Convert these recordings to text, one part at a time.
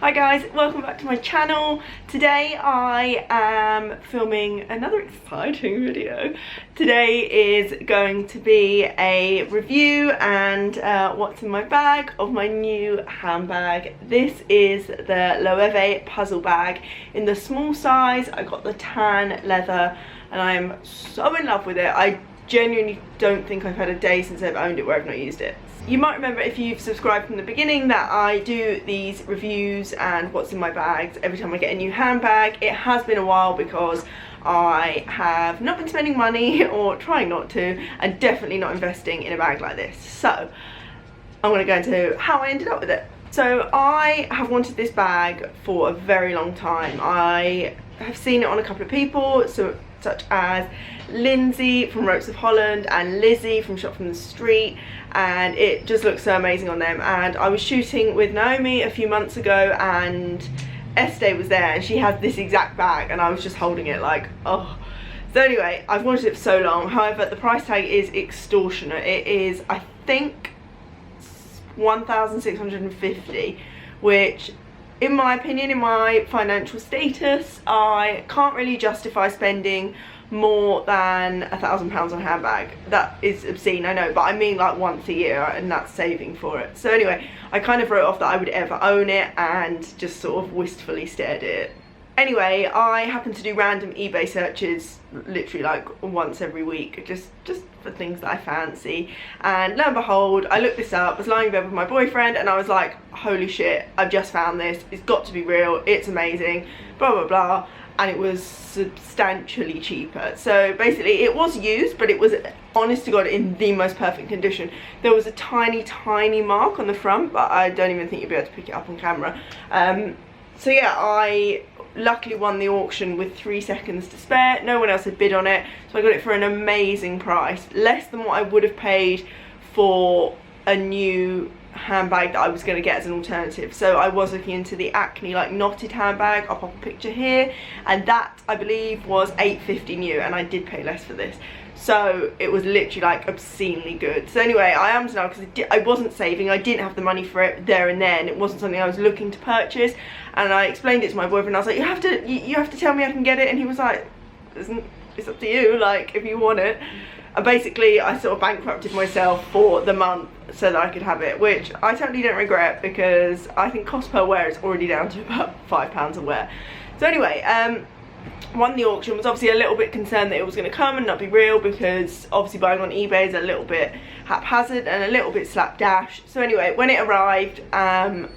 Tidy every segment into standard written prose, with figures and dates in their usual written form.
Hi guys, welcome back to my channel. Today I am filming another exciting video. Today is going to be a review and what's in my bag of my new handbag. This is the LOEWE Puzzle Bag in the small size. I got the tan leather and I am so in love with it. I genuinely don't think I've had a day since I've owned it where I've not used it. You might remember, if you've subscribed from the beginning, that I do these reviews and what's in my bags every time I get a new handbag. It has been a while because I have not been spending money, or trying not to, and definitely not investing in a bag like this. So I'm going to go into how I ended up with it. So I have wanted this bag for a very long time. I have seen it on a couple of people, such as Lindsay from Ropes of Holland and Lizzie from Shop from the Street, and it just looks so amazing on them. And I was shooting with Naomi a few months ago and Estee was there and she had this exact bag and I was just holding it like, oh. So anyway, I've wanted it for so long. However, the price tag is extortionate. It is, I think, 1,650, which in my opinion, in my financial status, I can't really justify spending more than £1,000 on a handbag. That is obscene, I know, but I mean like once a year, and that's saving for it. So anyway, I kind of wrote off that I would ever own it and just sort of wistfully stared at it. Anyway, I happen to do random eBay searches literally like once every week, just for things that I fancy, and lo and behold, I looked this up, was lying in bed with my boyfriend and I was like, holy shit, I've just found this, it's got to be real, it's amazing, blah blah blah, and it was substantially cheaper. So basically it was used, but it was, honest to God, in the most perfect condition. There was a tiny mark on the front, but I don't even think you'll be able to pick it up on camera. So yeah, I luckily won the auction with 3 seconds to spare. No one else had bid on it, so I got it for an amazing price, less than what I would have paid for a new handbag that I was going to get as an alternative. So I was looking into the Acne like knotted handbag. I'll pop a picture here, and that I believe was £8.50 new, and I did pay less for this. So it was literally like obscenely good. So anyway, I am now, because I wasn't saving, I didn't have the money for it there and then. It wasn't something I was looking to purchase, and I explained it to my boyfriend. I was like, you have to tell me I can get it, and he was like, it's up to you, like, if you want it. And basically I sort of bankrupted myself for the month so that I could have it, which I totally don't regret, because I think cost per wear is already down to about £5 a wear. So anyway, won the auction. Was obviously a little bit concerned that it was going to come and not be real, because obviously buying on eBay is a little bit haphazard and a little bit slapdash. So anyway, when it arrived,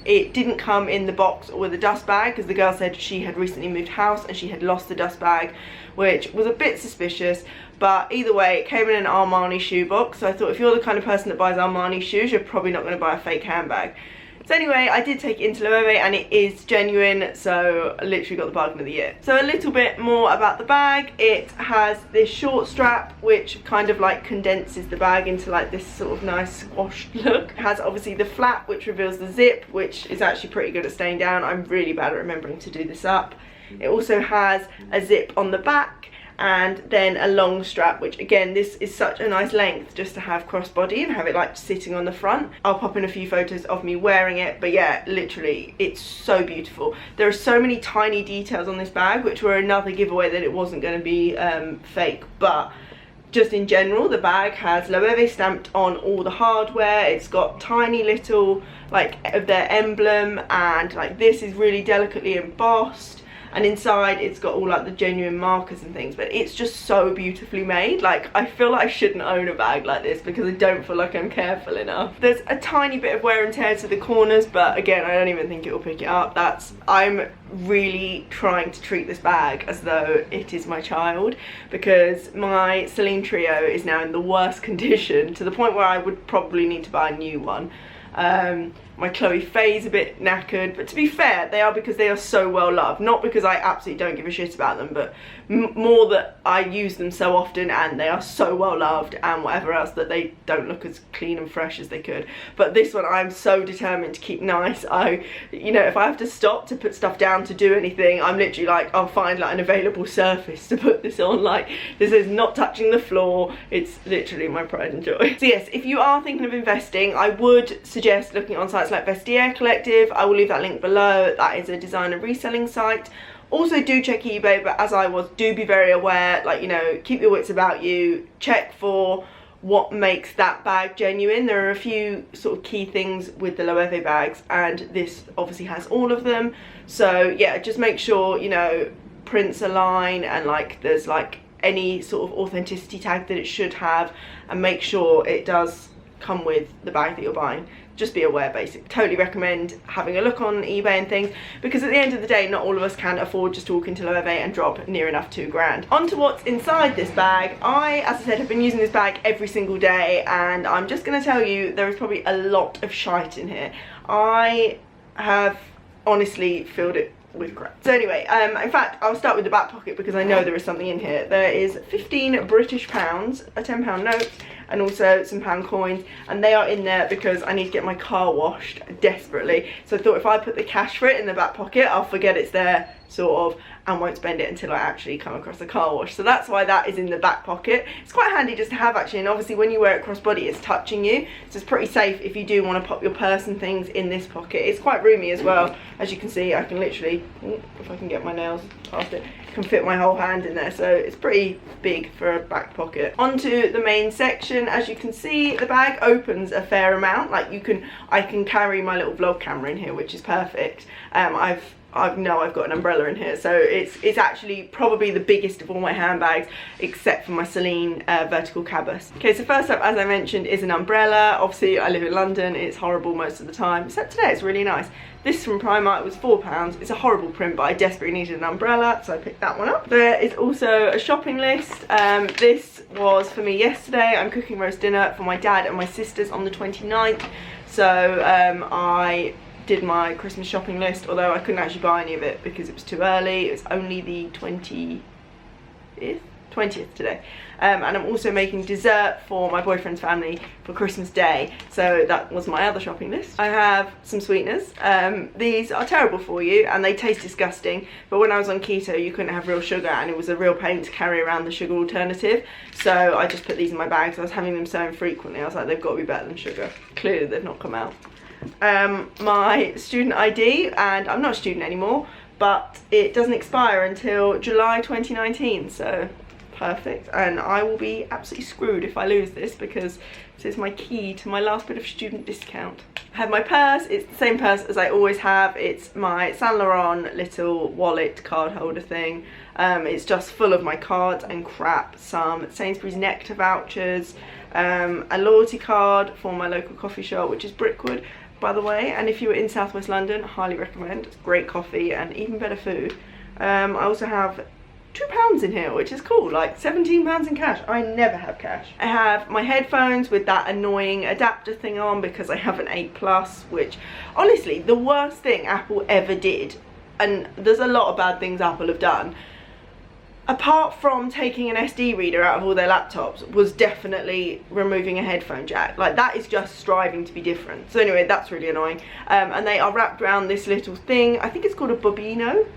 it didn't come in the box or with a dust bag, because the girl said she had recently moved house and she had lost the dust bag, which was a bit suspicious. But either way, it came in an Armani shoe box, so I thought if you're the kind of person that buys Armani shoes, you're probably not going to buy a fake handbag. So anyway, I did take it into LOEWE and it is genuine, so I literally got the bargain of the year. So a little bit more about the bag. It has this short strap which kind of like condenses the bag into like this sort of nice squashed look. It has obviously the flap which reveals the zip, which is actually pretty good at staying down. I'm really bad at remembering to do this up. It also has a zip on the back, and then a long strap, which again, this is such a nice length just to have crossbody and have it like sitting on the front. I'll pop in a few photos of me wearing it, but yeah, literally it's so beautiful. There are so many tiny details on this bag which were another giveaway that it wasn't going to be fake, but just in general, the bag has LOEWE stamped on all the hardware. It's got tiny little like of their emblem, and like this is really delicately embossed. And inside it's got all like the genuine markers and things, but it's just so beautifully made. Like, I feel like I shouldn't own a bag like this because I don't feel like I'm careful enough. There's a tiny bit of wear and tear to the corners, but again, I don't even think it will pick it up. I'm really trying to treat this bag as though it is my child, because my Celine Trio is now in the worst condition, to the point where I would probably need to buy a new one. My Chloe Faye's a bit knackered, but to be fair, they are, because they are so well loved. Not because I absolutely don't give a shit about them, but more that I use them so often and they are so well loved, and whatever else, that they don't look as clean and fresh as they could. But this one, I'm so determined to keep nice. You know, if I have to stop to put stuff down to do anything, I'm literally like, I'll find like an available surface to put this on. Like, this is not touching the floor. It's literally my pride and joy. So yes, if you are thinking of investing, I would suggest looking on sites sites like Vestiaire Collective, I will leave that link below. That is a designer reselling site. Also do check eBay, but as I was, do be very aware, like, you know, keep your wits about you, check for what makes that bag genuine. There are a few sort of key things with the LOEWE bags, and this obviously has all of them. So yeah, just make sure, you know, prints align and like there's like any sort of authenticity tag that it should have, and make sure it does come with the bag that you're buying. Just be aware, basically. Totally recommend having a look on eBay and things, because at the end of the day, not all of us can afford just to walk into LOEWE and drop near enough £2 grand. On to what's inside this bag. As I said, have been using this bag every single day, and I'm just going to tell you there is probably a lot of shite in here. I have honestly filled it with crap. So anyway, in fact, I'll start with the back pocket because I know there is something in here. There is 15 British pounds, a £10 note, and also some pound coins, and they are in there because I need to get my car washed desperately. So I thought if I put the cash for it in the back pocket, I'll forget it's there, sort of, and won't spend it until I actually come across a car wash. So that's why that is in the back pocket. It's quite handy just to have, actually, and obviously when you wear it crossbody, it's touching you, so it's pretty safe if you do want to pop your purse and things in this pocket. It's quite roomy as well. As you can see, I can literally, if I can get my nails past it, can fit my whole hand in there, so it's pretty big for a back pocket. Onto the main section. As you can see, the bag opens a fair amount. Like, I can carry my little vlog camera in here, which is perfect. I've got an umbrella in here, so it's actually probably the biggest of all my handbags, except for my Celine vertical cabas. Okay, so first up, as I mentioned, is an umbrella. Obviously, I live in London, it's horrible most of the time, except today it's really nice. This from Primark was £4. It's a horrible print, but I desperately needed an umbrella, so I picked that one up. There is also a shopping list. This was for me yesterday. I'm cooking roast dinner for my dad and my sisters on the 29th, so I did my Christmas shopping list, although I couldn't actually buy any of it because it was too early. It was only the 20th today. And I'm also making dessert for my boyfriend's family for Christmas Day, so that was my other shopping list. I have some sweeteners. These are terrible for you and they taste disgusting, but when I was on keto you couldn't have real sugar and it was a real pain to carry around the sugar alternative, so I just put these in my bag. So I was having them so infrequently, I was like, they've got to be better than sugar. Clearly they've not come out. My student ID, and I'm not a student anymore, but it doesn't expire until July 2019, so perfect. And I will be absolutely screwed if I lose this, because this is my key to my last bit of student discount. I have my purse. It's the same purse as I always have. It's my Saint Laurent little wallet card holder thing. It's just full of my cards and crap, some Sainsbury's Nectar vouchers, a loyalty card for my local coffee shop, which is Brickwood, by the way, and if you were in southwest London, highly recommend. It's great coffee and even better food. I also have £2 in here, which is cool, like £17 in cash. I never have cash. I have my headphones with that annoying adapter thing on because I have an 8+, which honestly, the worst thing Apple ever did, and there's a lot of bad things Apple have done, apart from taking an SD reader out of all their laptops, was definitely removing a headphone jack. Like, that is just striving to be different. So anyway, that's really annoying. And they are wrapped around this little thing. I think it's called a bobino.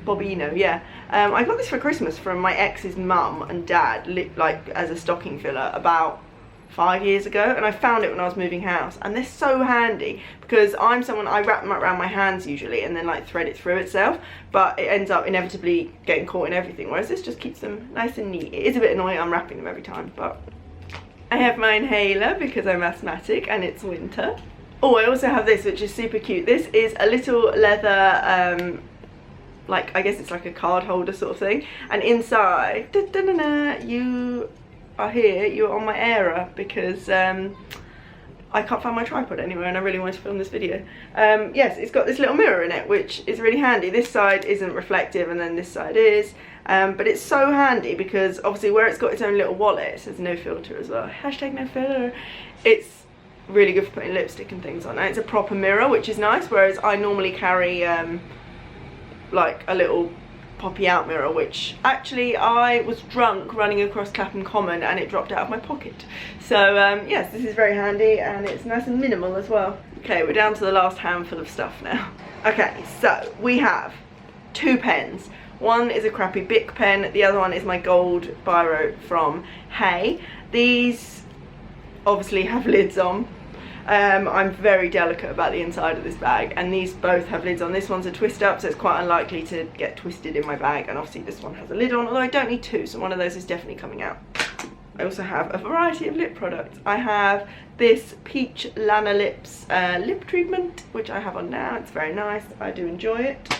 Bobino, yeah. I got this for Christmas from my ex's mum and dad, like as a stocking filler, about 5 years ago, and I found it when I was moving house, and they're so handy because I'm someone, I wrap them around my hands usually and then like thread it through itself, but it ends up inevitably getting caught in everything, whereas this just keeps them nice and neat. It is a bit annoying unwrapping them every time, but I have my inhaler because I'm asthmatic and it's winter. Oh, I also have this, which is super cute. This is a little leather like, I guess it's like a card holder sort of thing, and inside you are here, you're on my Era, because I can't find my tripod anywhere and I really want to film this video. Yes, it's got this little mirror in it, which is really handy. This side isn't reflective and then this side is, but it's so handy because obviously where it's got its own little wallet, it says no filter as well, hashtag no filter. It's really good for putting lipstick and things on, and it's a proper mirror, which is nice, whereas I normally carry like a little poppy out mirror, which actually I was drunk running across Clapham Common and it dropped out of my pocket. So yes, this is very handy and it's nice and minimal as well. Okay, we're down to the last handful of stuff now. Okay, so we have 2 pens. One is a crappy Bic pen, the other one is my gold biro from Hey. These obviously have lids on. I'm very delicate about the inside of this bag, and these both have lids on. This one's a twist up, so it's quite unlikely to get twisted in my bag, and obviously this one has a lid on, although I don't need two, so one of those is definitely coming out. I also have a variety of lip products. I have this Peach Lana Lips lip treatment, which I have on now. It's very nice, I do enjoy it.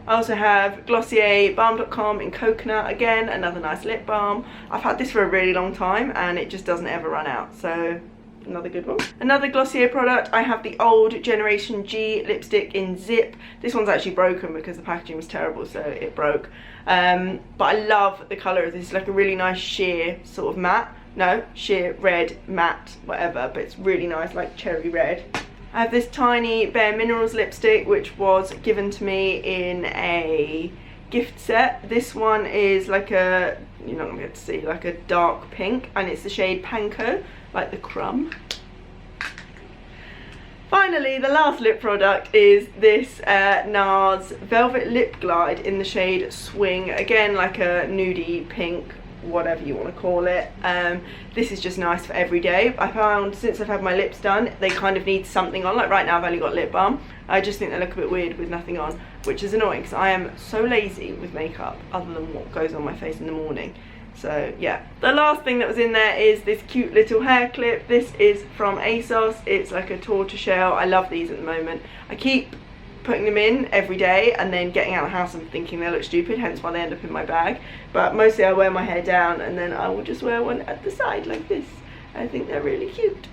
I also have Glossier Balm.com in Coconut, again, another nice lip balm. I've had this for a really long time and it just doesn't ever run out, so another good one. Another Glossier product, I have the old Generation G lipstick in Zip. This one's actually broken because the packaging was terrible, so it broke. But I love the colour of this. It's like a really nice sheer sort of matte. No, sheer red matte, whatever, but it's really nice, like cherry red. I have this tiny Bare Minerals lipstick, which was given to me in a gift set. This one is like a, you're not gonna be able to see, like a dark pink, and it's the shade Panko, like the crumb. Finally, the last lip product is this NARS Velvet Lip Glide in the shade Swing. Again, like a nudie pink, whatever you want to call it. This is just nice for every day. I found since I've had my lips done, they kind of need something on. Like right now I've only got lip balm. I just think they look a bit weird with nothing on, which is annoying because I am so lazy with makeup other than what goes on my face in the morning. So yeah, the last thing that was in there is this cute little hair clip. This is from ASOS. It's like a tortoiseshell. I love these at the moment. I keep putting them in every day and then getting out of the house and thinking they look stupid, hence why they end up in my bag. But mostly I wear my hair down and then I will just wear one at the side like this. I think they're really cute.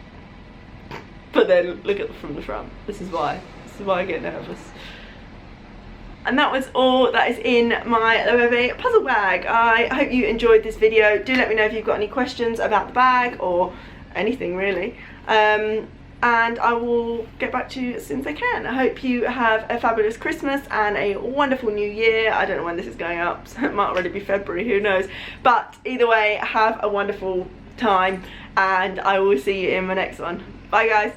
But then look at them from the front. This is why I get nervous. And that was all that is in my LOEWE puzzle bag. I hope you enjoyed this video. Do let me know if you've got any questions about the bag or anything really. And I will get back to you as soon as I can. I hope you have a fabulous Christmas and a wonderful new year. I don't know when this is going up, so it might already be February, who knows. But either way, have a wonderful time and I will see you in my next one. Bye guys.